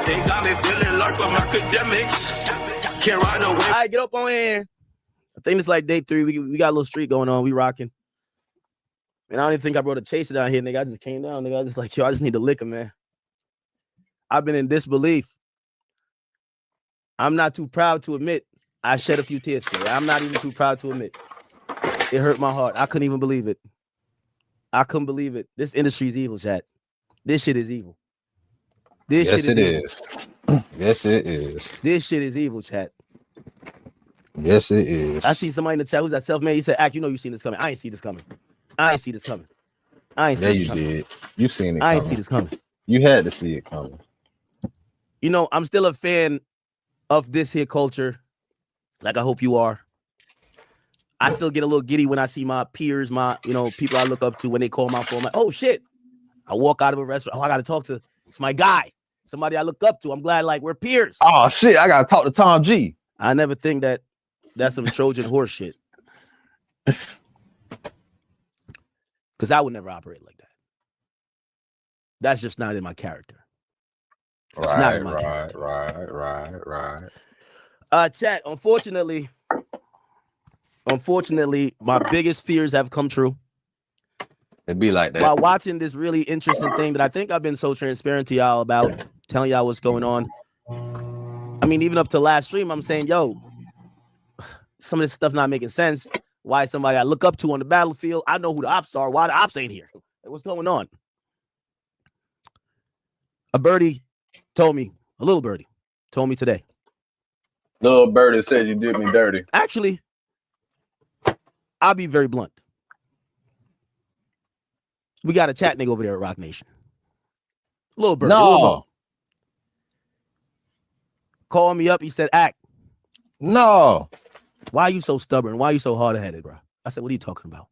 They got me feeling like I'm Akademiks. Can't ride away. All right, get up on here. I think it's like day 3. We got a little streak going on. We rocking. And I don't even think I brought a chaser down here, nigga. I just came down, nigga. I was just like, yo, I just need the liquor, man. I've been in disbelief. I'm not too proud to admit I shed a few tears today. I'm not even too proud to admit. It hurt my heart. I couldn't even believe it. I couldn't believe it. This industry is evil, chat. This shit is evil. This yes, shit is it evil. is. Yes, it is. This shit is evil, chat. Yes, it is. I see somebody in the chat who's that self-made. He said, Ack, you know you seen this coming. I ain't see this coming. I ain't see this coming. I ain't see this coming. Did. You seen it I coming. ain't see this coming. You had to see it coming. You know, I'm still a fan of this here culture. Like I hope you are. I still get a little giddy when I see my peers, people I look up to when they call my phone. I'm like, oh shit. I walk out of a restaurant. Oh, I gotta talk to it's my guy. Somebody I look up to. I'm glad like we're peers. Oh shit, I gotta talk to Tom G. I never think that that's some Trojan horse shit. Because I would never operate like that. That's just not in my character. It's not in my character. Right. Chat, unfortunately, my biggest fears have come true. It'd be like that. While watching this really interesting thing that I think I've been so transparent to y'all about, telling y'all what's going on. I mean, even up to last stream, I'm saying, yo, some of this stuff not making sense. Why somebody I look up to on the battlefield? I know who the ops are. Why the ops ain't here? What's going on? A little birdie told me today. Little birdie said you did me dirty. Actually, I'll be very blunt. We got a chat nigga over there at Roc Nation. Little birdie. No. Called me up. He said, Ack. No. Why are you so stubborn? Why are you so hard-headed, bro? I said, what are you talking about?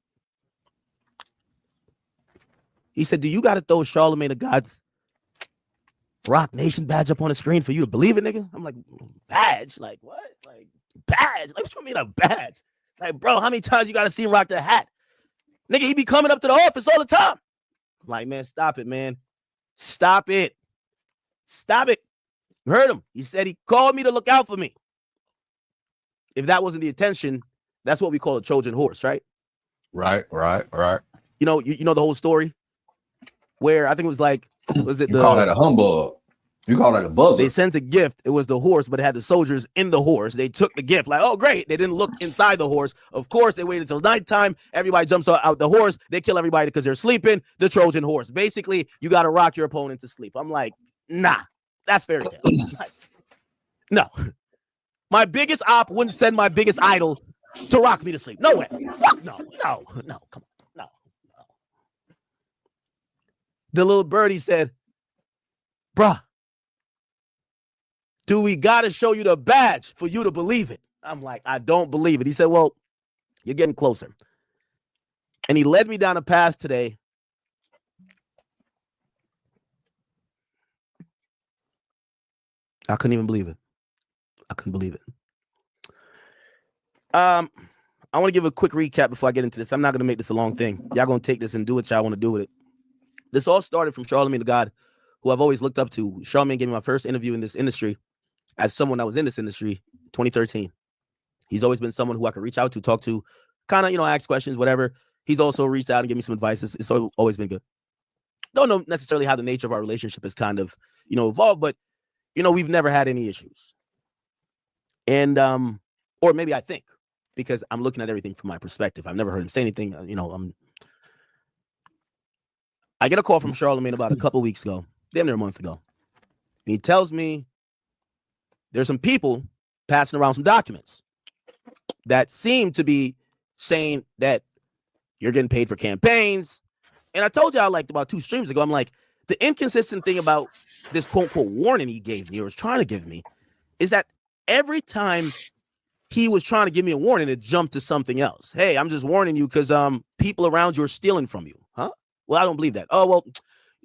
He said, do you got to throw Charlamagne the God's Roc Nation badge up on the screen for you to believe it, nigga? I'm like, badge? Like, what? Like, badge? Like, what you mean a badge? Like, bro, how many times you got to see him rock that hat? Nigga, he be coming up to the office all the time. I'm like, man, stop it, man. Stop it. Stop it. You heard him. He said he called me to look out for me. If that wasn't the intention, that's what we call a Trojan horse, right? Right. You know the whole story where I think it was like, you call that a humbug? You call that a buzzer? They sent a gift. It was the horse, but it had the soldiers in the horse. They took the gift like, oh, great. They didn't look inside the horse. Of course, they waited till nighttime. Everybody jumps out the horse. They kill everybody because they're sleeping. The Trojan horse. Basically, you got to rock your opponent to sleep. I'm like, nah, that's fairy tale. Like, no. My biggest op wouldn't send my biggest idol to rock me to sleep. No way. Fuck no. Come on. No. The little birdie said, bruh, do we got to show you the badge for you to believe it? I'm like, I don't believe it. He said, well, you're getting closer. And he led me down a path today. I couldn't even believe it. I couldn't believe it. I want to give a quick recap before I get into this. I'm not going to make this a long thing. Y'all going to take this and do what y'all want to do with it. This all started from Charlamagne the God, who I've always looked up to. Charlamagne gave me my first interview in this industry as someone that was in this industry, 2013. He's always been someone who I could reach out to, talk to, kind of, ask questions, whatever. He's also reached out and given me some advice. It's always been good. Don't know necessarily how the nature of our relationship has kind of, evolved, but, we've never had any issues. And, or maybe I think, because I'm looking at everything from my perspective. I've never heard him say anything, I get a call from Charlamagne about a couple weeks ago, damn near a month ago. And he tells me there's some people passing around some documents that seem to be saying that you're getting paid for campaigns. And I told y'all like about 2 streams ago, I'm like, the inconsistent thing about this quote unquote warning he gave me or was trying to give me is that every time he was trying to give me a warning, it jumped to something else. Hey, I'm just warning you because people around you are stealing from you. Huh? Well, I don't believe that. Oh, well,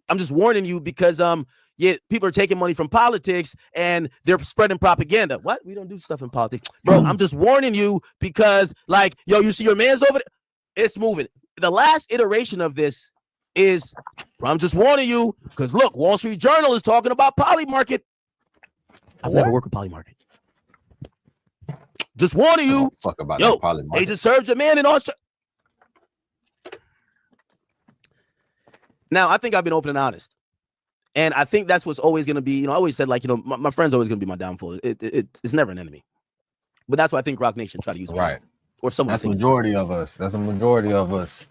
I'm just warning you because people are taking money from politics and they're spreading propaganda. What? We don't do stuff in politics. Bro, I'm just warning you because you see your man's over there? It's moving. The last iteration of this is, bro, I'm just warning you because look, Wall Street Journal is talking about poly market. I've never worked with Polymarket. Just warning you. Fuck about yo, that Polymarket. they just served a man in Australia. Now, I think I've been open and honest. And I think that's what's always going to be, I always said, like, my friend's always going to be my downfall. It's never an enemy. But that's why I think Roc Nation try to use it. Right. Or someone. That's majority of us. That's a majority of us.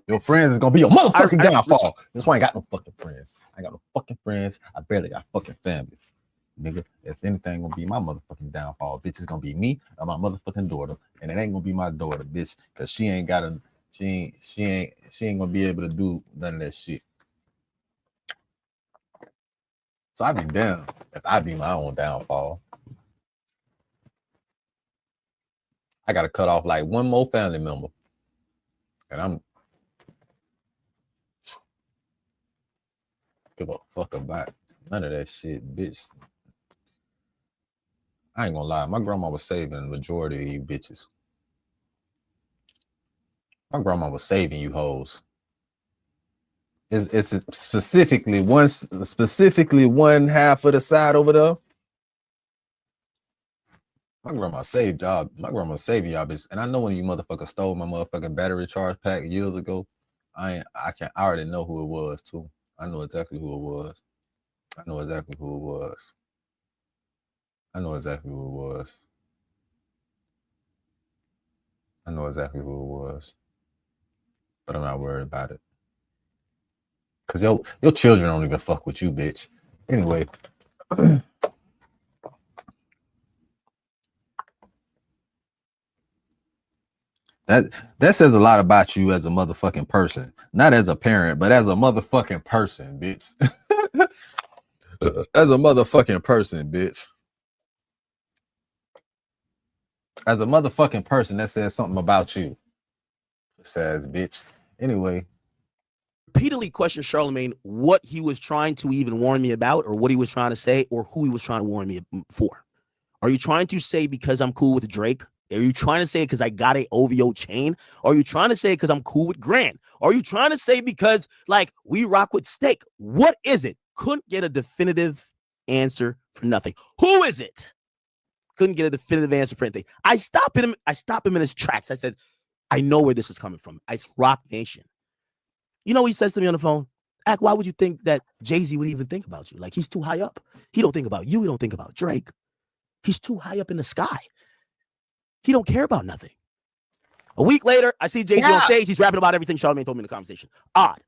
Your friends is going to be your motherfucking downfall. That's why I ain't got no fucking friends. I ain't got no fucking friends. I barely got fucking family. Nigga, if anything gonna be my motherfucking downfall, bitch, it's gonna be me or my motherfucking daughter. And it ain't gonna be my daughter, bitch, because she ain't gonna be able to do none of that shit. So I'd be down if I be my own downfall. I gotta cut off like one more family member. And I'm give a fuck about none of that shit, bitch. I ain't gonna lie, my grandma was saving the majority of you bitches. My grandma was saving you hoes. It's specifically one half of the side over there. My grandma saved y'all. My grandma saving y'all bitches. And I know when you motherfuckers stole my motherfucking battery charge pack years ago, I already know who it was too. I know exactly who it was. I know exactly who it was. I know exactly who it was. I know exactly who it was. But I'm not worried about it. Cause your children don't even fuck with you, bitch. Anyway. That says a lot about you as a motherfucking person. Not as a parent, but as a motherfucking person, bitch. As a motherfucking person, bitch. As a motherfucking person, that says something about you. It says, bitch. Anyway. Repeatedly questioned Charlamagne what he was trying to even warn me about, or what he was trying to say, or who he was trying to warn me for. Are you trying to say because I'm cool with Drake? Are you trying to say it because I got a OVO chain? Are you trying to say it because I'm cool with Grant? Are you trying to say because, like, we rock with Steak? What is it? Couldn't get a definitive answer for nothing. Who is it? Couldn't get a definitive answer for anything. I stop him in his tracks. I said, I know where this is coming from. It's Roc Nation. You know what he says to me on the phone? Ak, why would you think that Jay-Z would even think about you? Like, he's too high up. He don't think about you. He don't think about Drake. He's too high up in the sky. He don't care about nothing. A week later, I see Jay-Z on stage. He's rapping about everything Charlamagne told me in the conversation. Odd.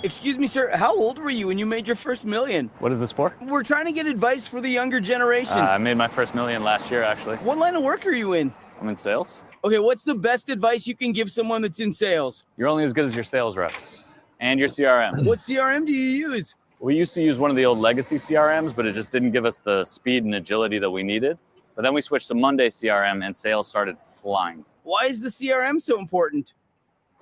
Excuse me, sir. How old were you when you made your first million? What is this for? We're trying to get advice for the younger generation. I made my first million last year, actually. What line of work are you in? I'm in sales. Okay, what's the best advice you can give someone that's in sales? You're only as good as your sales reps and your CRM. What CRM do you use? We used to use one of the old legacy CRMs, but it just didn't give us the speed and agility that we needed. But then we switched to Monday CRM and sales started flying. Why is the CRM so important?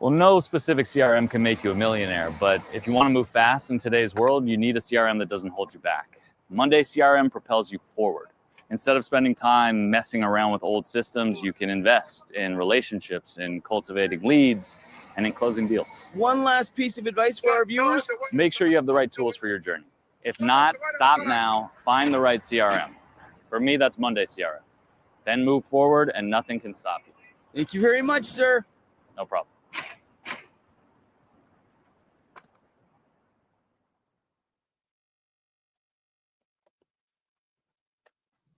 Well, no specific CRM can make you a millionaire, but if you want to move fast in today's world, you need a CRM that doesn't hold you back. Monday CRM propels you forward. Instead of spending time messing around with old systems, you can invest in relationships, in cultivating leads, and in closing deals. One last piece of advice for our viewers. Make sure you have the right tools for your journey. If not, stop now, find the right CRM. For me, that's Monday CRM. Then move forward and nothing can stop you. Thank you very much, sir. No problem.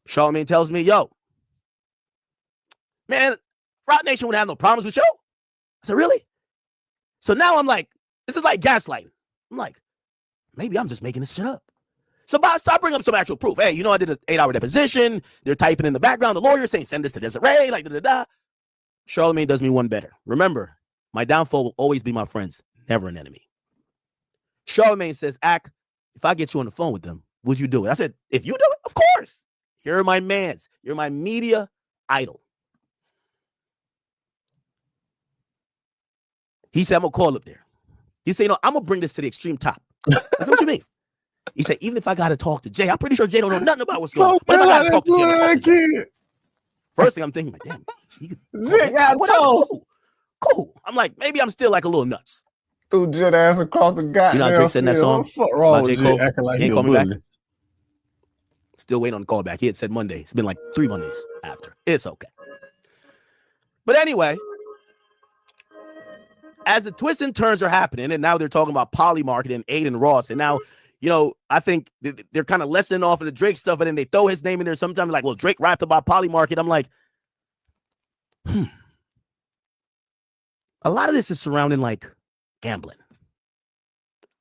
Charlamagne tells me, yo, man, Roc Nation would have no problems with you. I said, really? So now I'm like, this is like gaslighting. I'm like, maybe I'm just making this shit up. So stop bringing up some actual proof. Hey, I did an 8-hour deposition. They're typing in the background. The lawyer saying, send this to Desiree, like da-da-da. Charlamagne does me one better. Remember, my downfall will always be my friends, never an enemy. Charlamagne says, Ak, if I get you on the phone with them, would you do it? I said, if you do it, of course. You're my mans. You're my media idol. He said, I'm going to call up there. He said, I'm going to bring this to the extreme top. That's what you mean. He said, even if I got to talk to Jay, I'm pretty sure Jay don't know nothing about what's going on. But if I got to talk to Jay, first thing I'm thinking, damn, he could, cool. I'm like, maybe I'm still like a little nuts. Threw Jet ass across the goddamn You know how Drake said in that field. song What the fuck wrong about with J. Jet Cole? acting like He ain't he a call me back. bully? Still waiting on the call back. He had said Monday. It's been like 3 Mondays after. It's okay. But anyway, as the twists and turns are happening, and now they're talking about Poly marketing, Aiden Ross, and now, you know, I think they're kind of lessening off of the Drake stuff, and then they throw his name in there sometimes, like, well, Drake rapped about Poly market. I'm like, a lot of this is surrounding, like, gambling.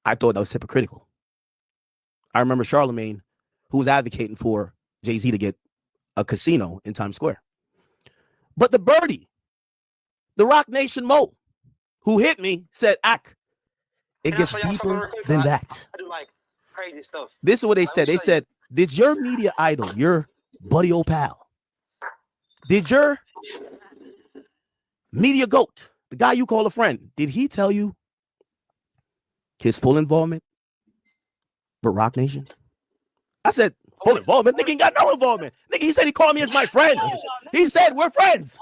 I thought that was hypocritical. I remember Charlamagne, who was advocating for Jay-Z to get a casino in Times Square. But the birdie, the Roc Nation Mo, who hit me, said, Ak, it gets deeper than that. I do like crazy stuff. This is what they said. They said, did your media idol, your buddy old pal, did your media goat, the guy you call a friend, did he tell you his full involvement with Roc Nation? I said, full involvement? Nigga ain't got no involvement. Nigga, he said he called me as my friend. He said we're friends.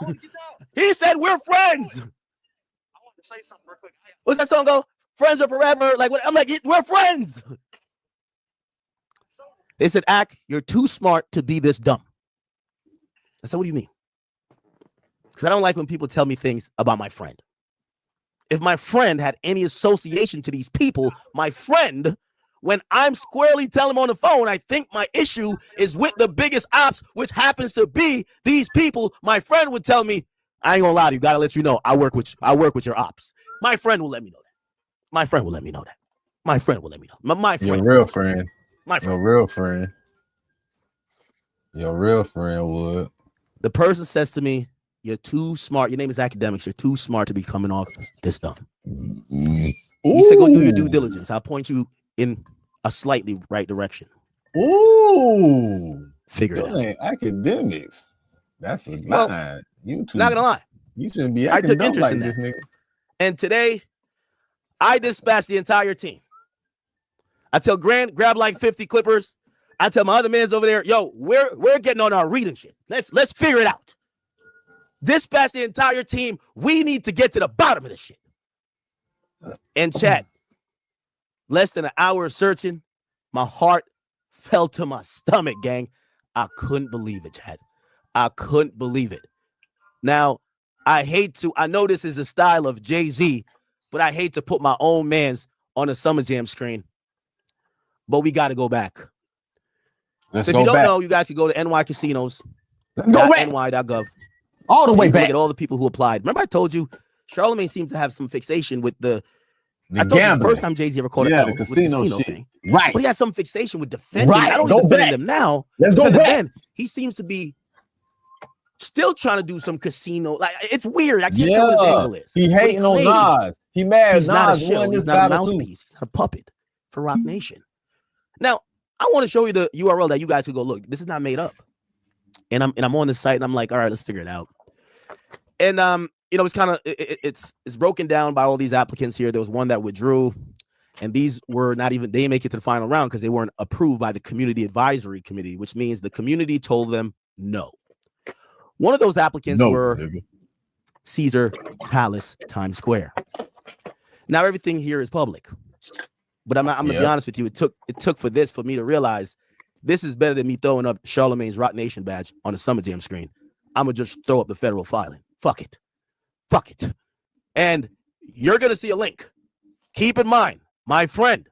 He said we're friends. I want to say something real quick. What's that song go? Friends are forever. Like, what? I'm like, we're friends. They said, Ak, you're too smart to be this dumb. I said, what do you mean? Because I don't like when people tell me things about my friend. If my friend had any association to these people, my friend, when I'm squarely telling him on the phone, I think my issue is with the biggest ops, which happens to be these people. My friend would tell me, I ain't gonna lie to you, gotta let you know, I work with your ops. My friend will let me know that. My friend will let me know that. My friend will let me know. My friend. Your real friend. My friend. Your real friend. Your real friend would. The person says to me, you're too smart. Your name is Akademiks. You're too smart to be coming off this dumb. He said, go do your due diligence. I'll point you in a slightly right direction. Ooh. Figure it out. Akademiks. That's a Well, line. You two. Not gonna lie. You shouldn't be I acting took dumb interest like in this, that. nigga. And today, I dispatched the entire team. I tell Grant, grab like 50 clippers. I tell my other mans over there, yo, we're getting on our reading shit. Let's figure it out. Dispatch the entire team. We need to get to the bottom of this shit. And chat, less than an hour of searching, my heart fell to my stomach, gang. I couldn't believe it, Chad. I couldn't believe it. Now, I know this is the style of Jay-Z, but I hate to put my own mans on a Summer Jam screen. But we got to go back. Let's So if go you don't back. know, you guys can go to nycasinos.ny.gov. Let's go back. ny.gov. All the way Look back. at all the people who applied. Remember I told you, Charlamagne seems to have some fixation with I The told you the gambling. first time Jay-Z ever called it Yeah, L the with the casino casino shit. thing. Right. But he has some fixation with defending. Right. Not only Go defending back. them now, Let's go defending back. then. He seems to be still trying to do some casino. Like, it's weird. I can't tell what his angle is. He But hating on claims Nas. He mad he's not a Nas show. won He's this not a battle too. mouthpiece. He's not a puppet for Roc Nation. Now, I want to show you the URL that you guys could go look. This is not made up. And I'm on the site and I'm like, all right, let's figure it out. And you know, it's kind of it's broken down by all these applicants here. There was one that withdrew, and these were not even, they didn't make it to the final round because they weren't approved by the community advisory committee, which means the community told them no. One of those applicants were nigga. Caesar Palace, Times Square. Now everything here is public, but I'm gonna be honest with you. It took for this for me to realize this is better than me throwing up Charlamagne's Roc Nation badge on the Summer Jam screen. I'm gonna just throw up the federal filing. Fuck it. And you're gonna see a link. Keep in mind, my friend,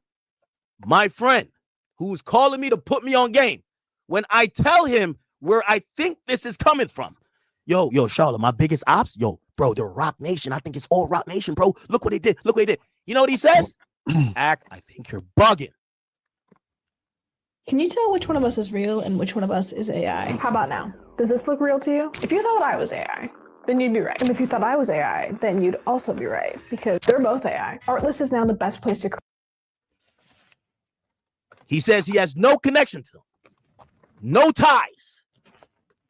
who's calling me to put me on game. When I tell him where I think this is coming from, yo, Charlotte, my biggest ops, yo, bro, they're Roc Nation. I think it's all Roc Nation, bro. Look what they did. You know what he says? Ak, I think you're bugging. Can you tell which one of us is real and which one of us is AI? How about now? Does this look real to you? If you thought I was AI, then you'd be right. And if you thought I was AI, then you'd also be right, because they're both AI. Artlist is now the best place to. He says he has no connection to them, no ties.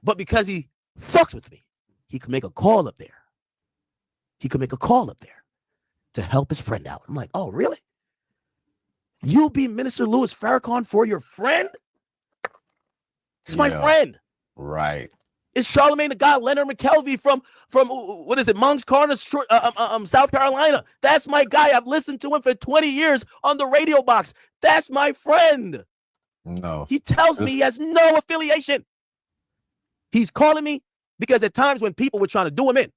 But because he fucks with me, he can make a call up there. To help his friend out. I'm like, oh, really? You be Minister Louis Farrakhan for your friend? It's my friend. Right. Is Charlamagne the guy Leonard McKelvey from what is it, Moncks Corner, South Carolina? That's my guy. I've listened to him for 20 years on the radio box. That's my friend. No. He tells me he has no affiliation. He's calling me because at times when people were trying to do him in,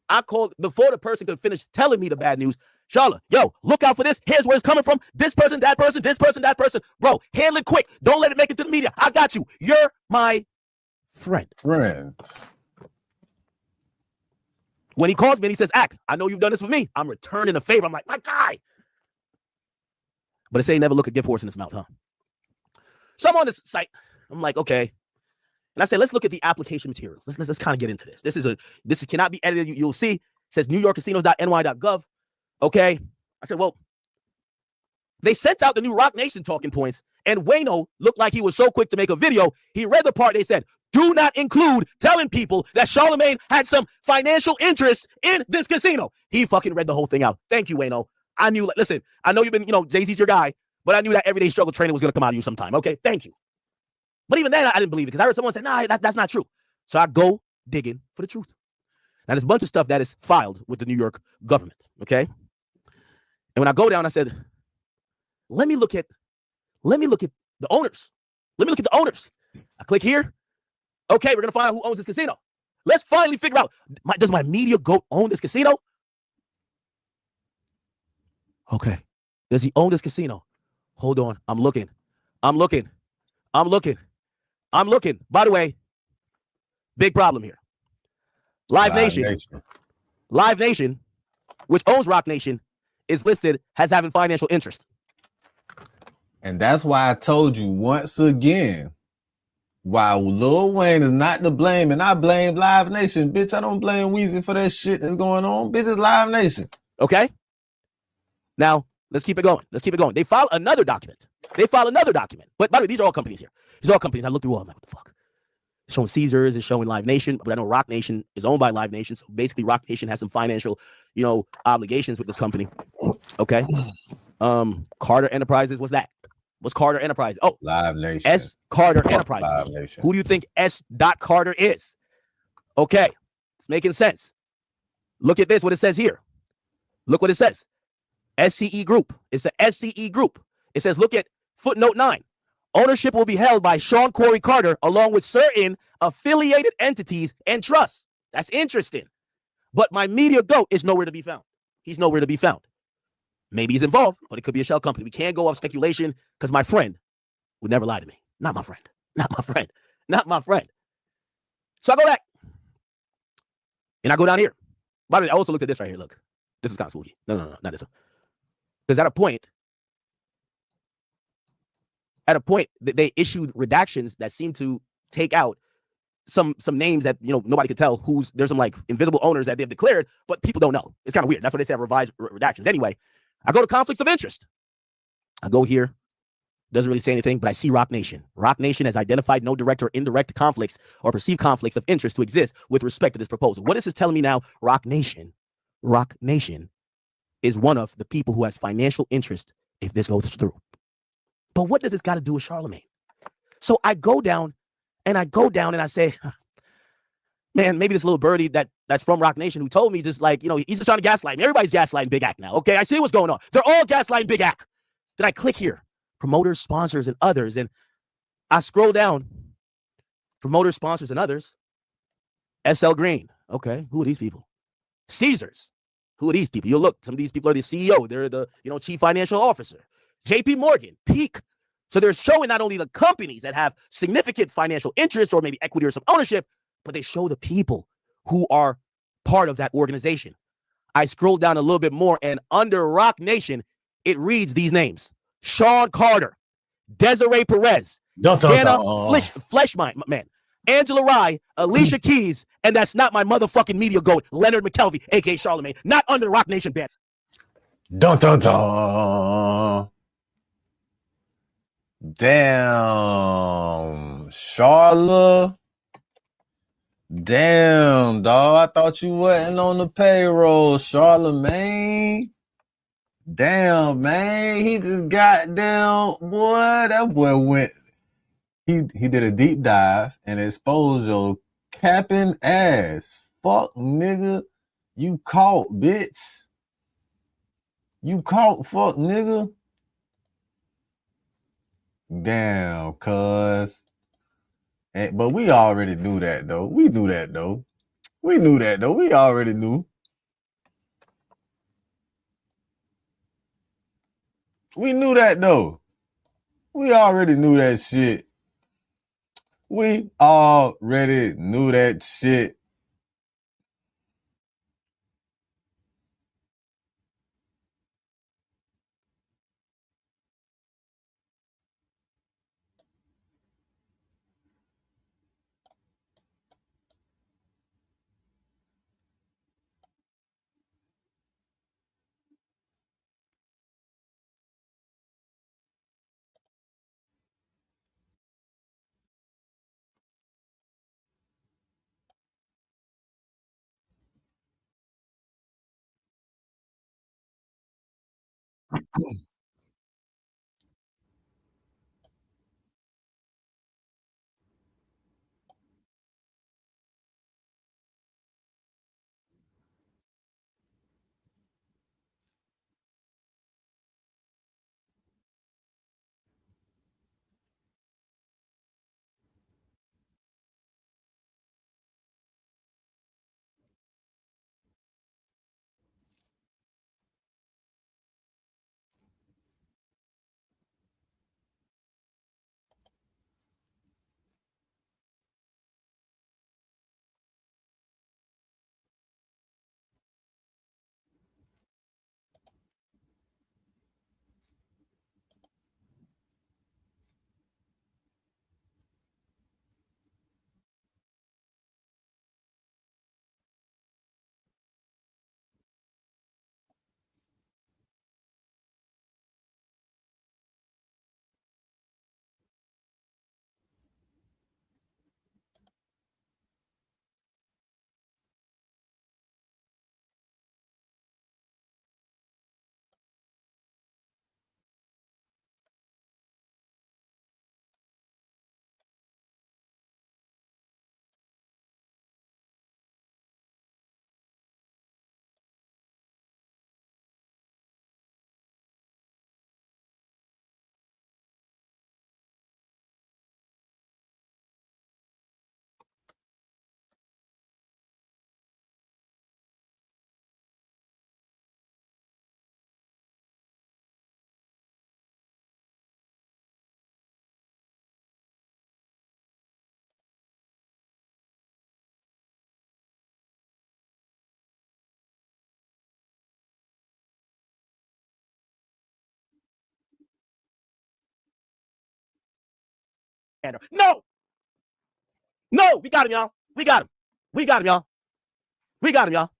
I called before the person could finish telling me the bad news. Charla, yo, look out for this. Here's where it's coming from. This person, that person, this person, that person. Bro, handle it quick. Don't let it make it to the media. I got you. You're my friend. When he calls me and he says, Ak, I know you've done this for me. I'm returning a favor. I'm like, my guy. But it say never look a gift horse in his mouth, huh? So I'm on this site. I'm like, okay. And I said, let's look at the application materials. Let's kind of get into this. This cannot be edited. You'll see. It says NewYorkCasinos.ny.gov. Okay. I said, well, they sent out the new Roc Nation talking points, and Wayno looked like he was so quick to make a video. He read the part they said, do not include telling people that Charlamagne had some financial interest in this casino. He fucking read the whole thing out. Thank you, Wayno. I knew, listen, I know you've been, Jay-Z's your guy, but I knew that everyday struggle training was going to come out of you sometime. Okay. Thank you. But even then, I didn't believe it because I heard someone say, nah, that's not true. So I go digging for the truth. Now, there's a bunch of stuff that is filed with the New York government. Okay. And when I go down, I said, let me look at the owners. Let me look at the owners. I click here. Okay, we're going to find out who owns this casino. Let's finally figure out, does my media goat own this casino? Okay. Does he own this casino? Hold on. I'm looking. By the way, big problem here. Live Nation, which owns Roc Nation, is listed as having financial interest. And that's why I told you once again, while Lil Wayne is not to blame, and I blame Live Nation, bitch, I don't blame Weezy for that shit that's going on. Bitch, it's Live Nation. Okay? Now, let's keep it going. They file another document. But by the way, these are all companies here. These are all companies. I looked through all of them. What the fuck? It's showing Caesars, it's showing Live Nation, but I know Roc Nation is owned by Live Nation. So basically, Roc Nation has some financial, obligations with this company. Okay. Carter Enterprises, what's that? What's Carter Enterprises? Oh, Live Nation. S. Carter Enterprises. Live Nation. Who do you think S. Carter is? Okay. It's making sense. Look at this, what it says here. Look what it says. SCE Group. It's a SCE Group. It says, look at footnote 9. Ownership will be held by Sean Corey Carter along with certain affiliated entities and trusts. That's interesting. But my media goat is nowhere to be found. He's nowhere to be found. Maybe he's involved, but it could be a shell company. We can't go off speculation because my friend would never lie to me. Not my friend. So I go back and I go down here. By the way, I also looked at this right here. Look, this is kind of spooky. No, not this one. Because at a point, they issued redactions that seem to take out some names that nobody could tell there's some like invisible owners that they've declared, but people don't know. It's kind of weird. That's why they say revised redactions. Anyway, I go to conflicts of interest. I go here, doesn't really say anything, but I see Roc Nation. Roc Nation has identified no direct or indirect conflicts or perceived conflicts of interest to exist with respect to this proposal. What is this telling me now? Roc Nation is one of the people who has financial interest if this goes through. But what does this got to do with Charlamagne? So I go down and I say, man, maybe this little birdie that's from Roc Nation who told me just like, he's just trying to gaslight me. Everybody's gaslighting Big Ak now. Okay, I see what's going on. They're all gaslighting Big Ak. Then I click here, promoters, sponsors, and others. And I scroll down, promoters, sponsors, and others. SL Green. Okay, who are these people? Caesars. Who are these people? You look, some of these people are the CEO. They're the, chief financial officer. JP Morgan, Peak. So they're showing not only the companies that have significant financial interest or maybe equity or some ownership, but they show the people who are part of that organization. I scroll down a little bit more, and under Roc Nation, it reads these names: Sean Carter, Desiree Perez, Jana Fleshmine, man, Angela Rye, Alicia Keys, and that's not my motherfucking media goat, Leonard McKelvey, aka Charlamagne, not under the Roc Nation banner. Dun dun dun. Damn, Charla. Damn, dog. I thought you wasn't on the payroll, Charlamagne. Damn, man. He just got down. Boy, that boy went. He did a deep dive and exposed your capping ass. Fuck, nigga. You caught, bitch. You caught, fuck, nigga. Damn, cuz. But we already knew that, though. We knew that, though. We knew that, though. We already knew. We knew that, though. We already knew that shit. We already knew that shit. No, no, we got him, y'all. We got him. We got him, y'all. We got him, y'all.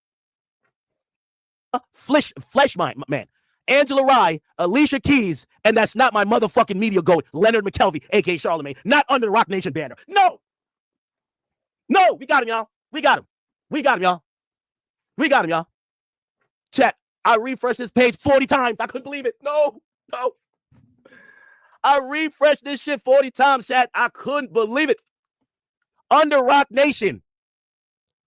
Flesh man. Angela Rye, Alicia Keys, and that's not my motherfucking media goat, Leonard McKelvey, aka Charlamagne, not under the Roc Nation banner. No, no, we got him, y'all. We got him. We got him, y'all. We got him, y'all. Chat. I refreshed this page 40 times. I couldn't believe it. No. I refreshed this shit 40 times, chat. I couldn't believe it. Under Roc Nation,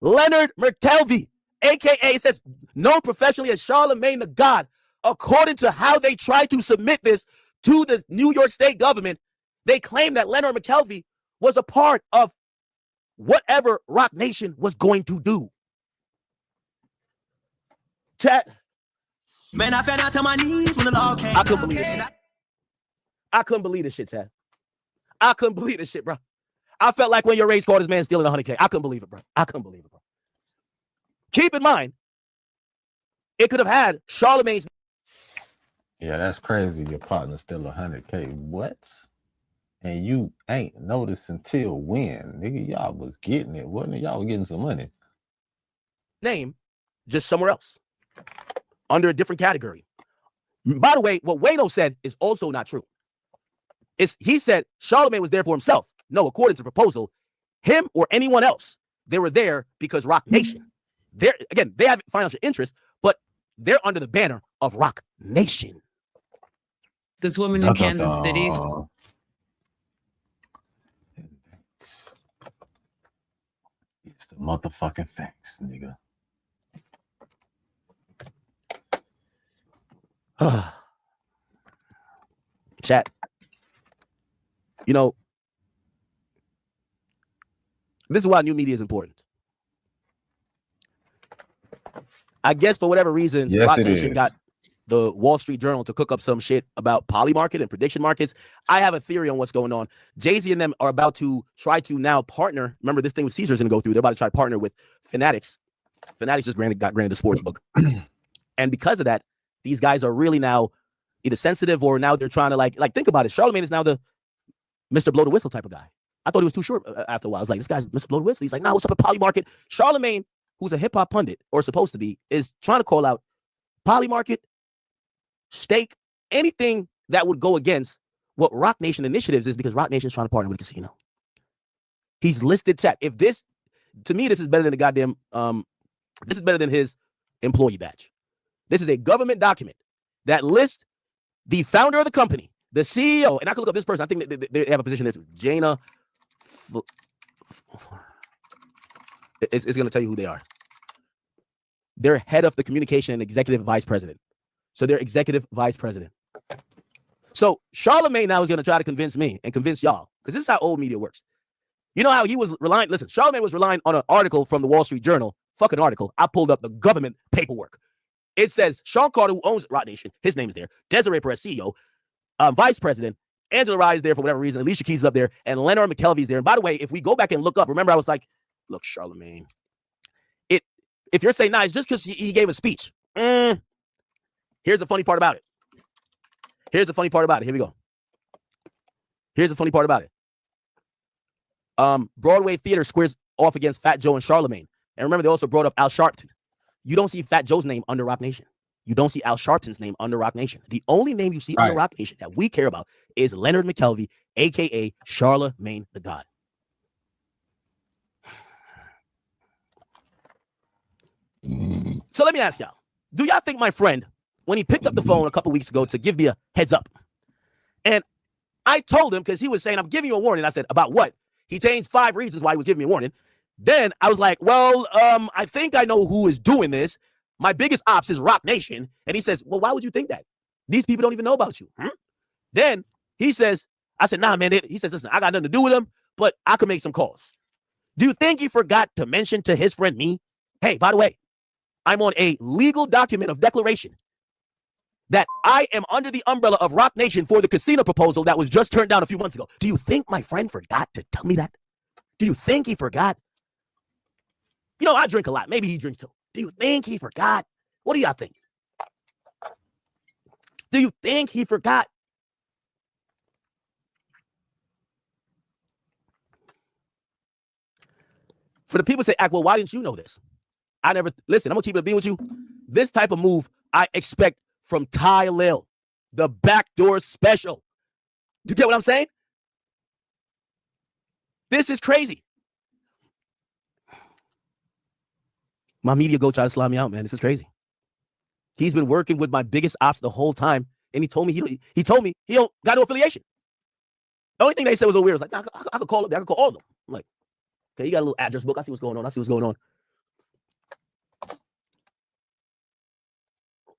Leonard McKelvey, aka it says known professionally as Charlamagne the God. According to how they tried to submit this to the New York State government, they claimed that Leonard McKelvey was a part of whatever Roc Nation was going to do. Chat. Man, I fell down to my knees when the law came. I couldn't believe this shit. I couldn't believe this shit, chat. I couldn't believe this shit, bro. I felt like when your race caught this man stealing 100K. I couldn't believe it, bro. I couldn't believe it, bro. Keep in mind, it could have had Charlamagne's. Yeah, that's crazy. Your partner still 100K. What? And you ain't noticed until when? Nigga, y'all was getting it. Wasn't it? Y'all was getting some money. Name just somewhere else under a different category. By the way, what Wayno said is also not true. He said Charlamagne was there for himself. No, according to the proposal, him or anyone else, they were there because Roc Nation. They have financial interest, but they're under the banner of Roc Nation. This woman in Kansas City. the motherfucking facts, nigga. Chat. You know, this is why new media is important. I guess for whatever reason, Yes, Roc it Nation is. got the Wall Street Journal to cook up some shit about poly market and prediction markets. I have a theory on what's going on. Jay-Z and them are about to try to now partner. Remember, this thing with Caesar's going to go through. They're about to try to partner with Fanatics. Fanatics just got granted a sports book. And because of that, these guys are really now either sensitive or now they're trying to like think about it. Charlamagne is now the Mr. Blow the Whistle type of guy. I thought he was too short after a while. I was like, this guy's Mr. Blow the Whistle. He's like, nah, what's up at poly market? Charlamagne, who's a hip-hop pundit, or supposed to be, is trying to call out poly market, stake, anything that would go against what Roc Nation Initiatives is, because Roc Nation is trying to partner with a casino. He's listed chat. If this, to me, this is better than the goddamn, this is better than his employee badge. This is a government document that lists the founder of the company, the CEO, and I could look up this person. I think they have a position that's Jana. It's going to tell you who they are. They're head of the communication and executive vice president. So they're executive vice president. So Charlamagne now is going to try to convince me and convince y'all, because this is how old media works. You know how he was relying, listen, Charlamagne was relying on an article from the Wall Street Journal, fucking article. I pulled up the government paperwork. It says Sean Carter, who owns Roc Nation, his name is there. Desiree Perez, CEO, vice president. Angela Rye is there for whatever reason. Alicia Keys is up there. And Leonard McKelvey is there. And by the way, if we go back and look up, remember I was like, look, Charlamagne, if you're saying, nah, it's just because he gave a speech. Here's the funny part about it. Here's the funny part about it. Here we go. Here's the funny part about it. Broadway Theater squares off against Fat Joe and Charlamagne. And remember, they also brought up Al Sharpton. You don't see Fat Joe's name under Roc Nation. You don't see Al Sharpton's name under Roc Nation. The only name you see under Roc Nation that we care about is Leonard McKelvey, a.k.a. Charlamagne the God. So let me ask y'all, do y'all think my friend, when he picked up the phone a couple weeks ago to give me a heads up, and I told him, because he was saying, I'm giving you a warning. I said, about what? He changed 5 reasons why he was giving me a warning. Then I was like, well, I think I know who is doing this. My biggest ops is Roc Nation. And he says, well, why would you think that? These people don't even know about you. Then he says, I said, nah, man. He says, listen, I got nothing to do with him, but I could make some calls. Do you think he forgot to mention to his friend me, hey, by the way, I'm on a legal document of declaration that I am under the umbrella of Roc Nation for the casino proposal that was just turned down a few months ago. Do you think my friend forgot to tell me that? Do you think he forgot? You know, I drink a lot. Maybe he drinks too. Do you think he forgot? What do y'all think? Do you think he forgot? For the people say, well, why didn't you know this? I never, listen, I'm going to keep it being with you. This type of move I expect from Ty Lil, the backdoor special. You get what I'm saying? This is crazy. My media go try to slime me out, man. This is crazy. He's been working with my biggest ops the whole time, and he told me he don't got no affiliation. The only thing they said was a weird. It's like, I could call him. I could call all of them. I'm like, okay, you got a little address book. I see what's going on.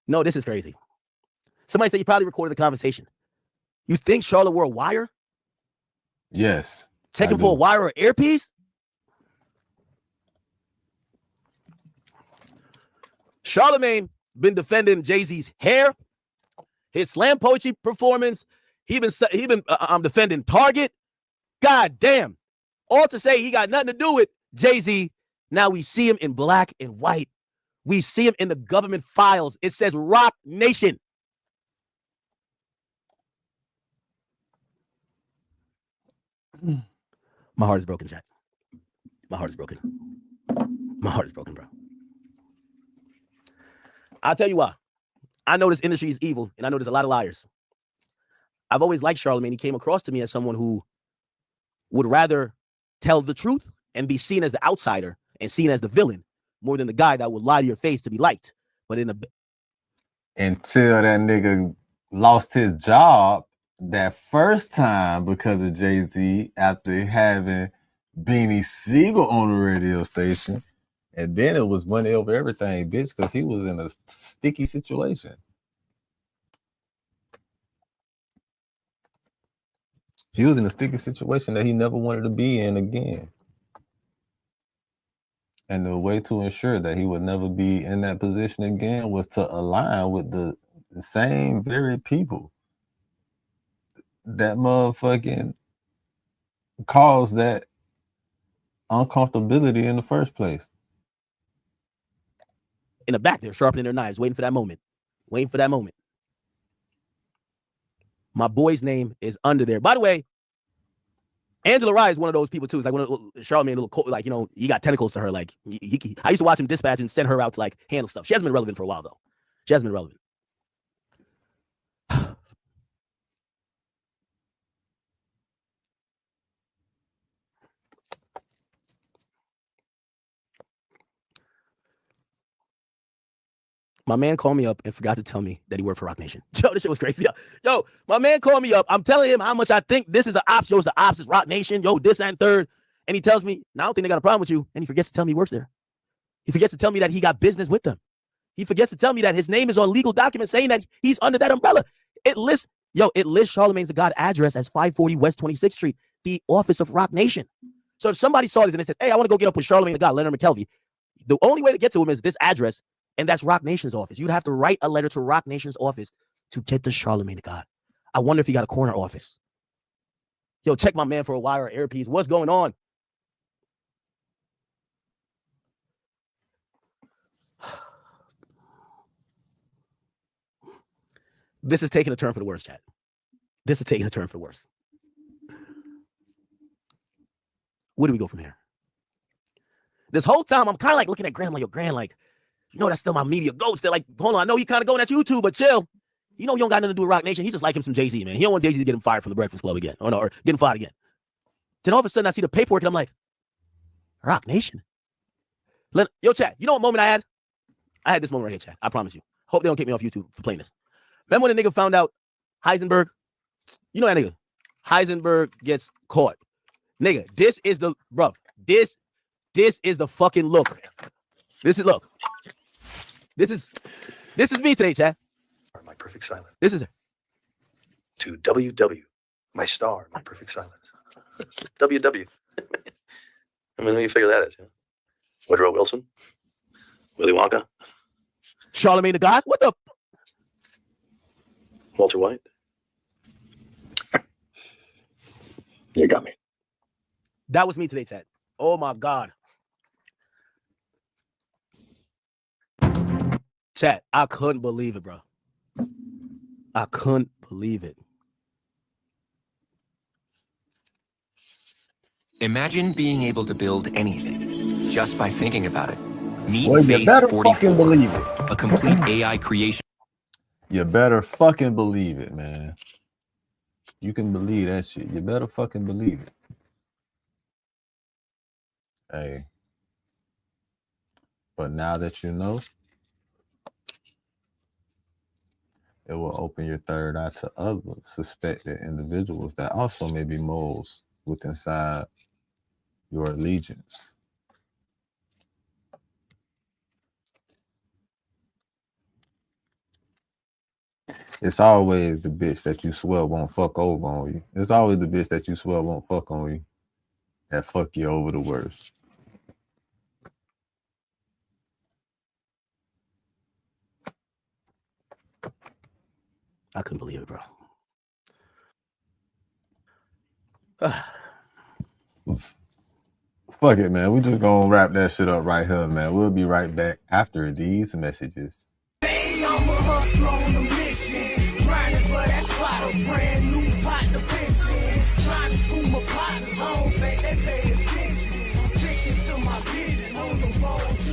No, this is crazy. Somebody said you probably recorded the conversation. You think Charlotte wore a wire? Yes. Checking for a wire or earpiece? Charlamagne been defending Jay-Z's hair, his slam poetry performance. He been defending Target. God damn. All to say he got nothing to do with Jay-Z. Now we see him in black and white. We see him in the government files. It says Roc Nation. My heart is broken, Jack. My heart is broken. My heart is broken, bro. I'll tell you why. I know this industry is evil, and I know there's a lot of liars. I've always liked Charlamagne. He came across to me as someone who would rather tell the truth and be seen as the outsider and seen as the villain more than the guy that would lie to your face to be liked. But until that nigga lost his job that first time because of Jay-Z after having Beanie Siegel on the radio station. And then it was money over everything, bitch, because he was in a sticky situation. He was in a sticky situation that he never wanted to be in again. And the way to ensure that he would never be in that position again was to align with the same very people that motherfucking caused that uncomfortability in the first place. In the back, they're sharpening their knives, waiting for that moment. Waiting for that moment. My boy's name is under there. By the way, Angela Rye is one of those people too. It's like one of Charlamagne, little like, you know, he got tentacles to her. Like I used to watch him dispatch and send her out to like handle stuff. She hasn't been relevant for a while though. She hasn't been relevant. My man called me up and forgot to tell me that he worked for Roc Nation. Yo, this shit was crazy. Yo, my man called me up. I'm telling him how much I think this is the ops. Yo, the ops is Roc Nation. Yo, this and third. And he tells me, no, I don't think they got a problem with you. And he forgets to tell me he works there. He forgets to tell me that he got business with them. He forgets to tell me that his name is on legal documents saying that he's under that umbrella. It lists Charlamagne's the God address as 540 West 26th Street, the office of Roc Nation. So if somebody saw this and they said, hey, I want to go get up with Charlamagne the God, Leonard McKelvey, the only way to get to him is this address. And that's Roc Nation's office. You'd have to write a letter to Roc Nation's office to get to Charlamagne the God. I wonder if he got a corner office. Yo, check my man for a wire or earpiece. What's going on? This is taking a turn for the worse, chat. This is taking a turn for the worse. Where do we go from here? This whole time, I'm kind of like looking at Grant. I'm like, yo, Grant, like, you know, that's still my media ghost. They're like, hold on, I know you kind of going at YouTube, but chill. You know, you don't got nothing to do with Roc Nation. He just like him some Jay-Z, man. He don't want Jay-Z to get him fired from the Breakfast Club again. Or get him fired again. Then all of a sudden, I see the paperwork, and I'm like, Roc Nation? Yo, chat, you know what moment I had? I had this moment right here, chat. I promise you. Hope they don't kick me off YouTube for playing this. Remember when the nigga found out Heisenberg? You know that nigga. Heisenberg gets caught. Nigga, this is the, bruv, this is the fucking look. This is, look. This is me today, chat. My perfect silence. This is it. To WW, my star, my perfect silence. WW. I mean, let me figure that out. Yeah? Woodrow Wilson, Willy Wonka, Charlamagne the God. What the? Walter White. You got me. That was me today, chat. Oh my God. Chat, I couldn't believe it, bro. I couldn't believe it. Imagine being able to build anything just by thinking about it. Meet Well, you Base better 44, fucking believe it. a complete AI creation. You better fucking believe it, man. You can believe that shit. You better fucking believe it. Hey. But now that you know, it will open your third eye to other suspected individuals that also may be moles within inside your allegiance. It's always the bitch that you swear won't fuck over on you. It's always the bitch that you swear won't fuck on you that fuck you over the worst. I couldn't believe it, bro. Fuck it, man. We just gonna wrap that shit up right here, man. We'll be right back after these messages. Hey, I'm a hustler on a mission. Grinding for that spot, a brand new pot to piss in. Trying to school my partners home, baby.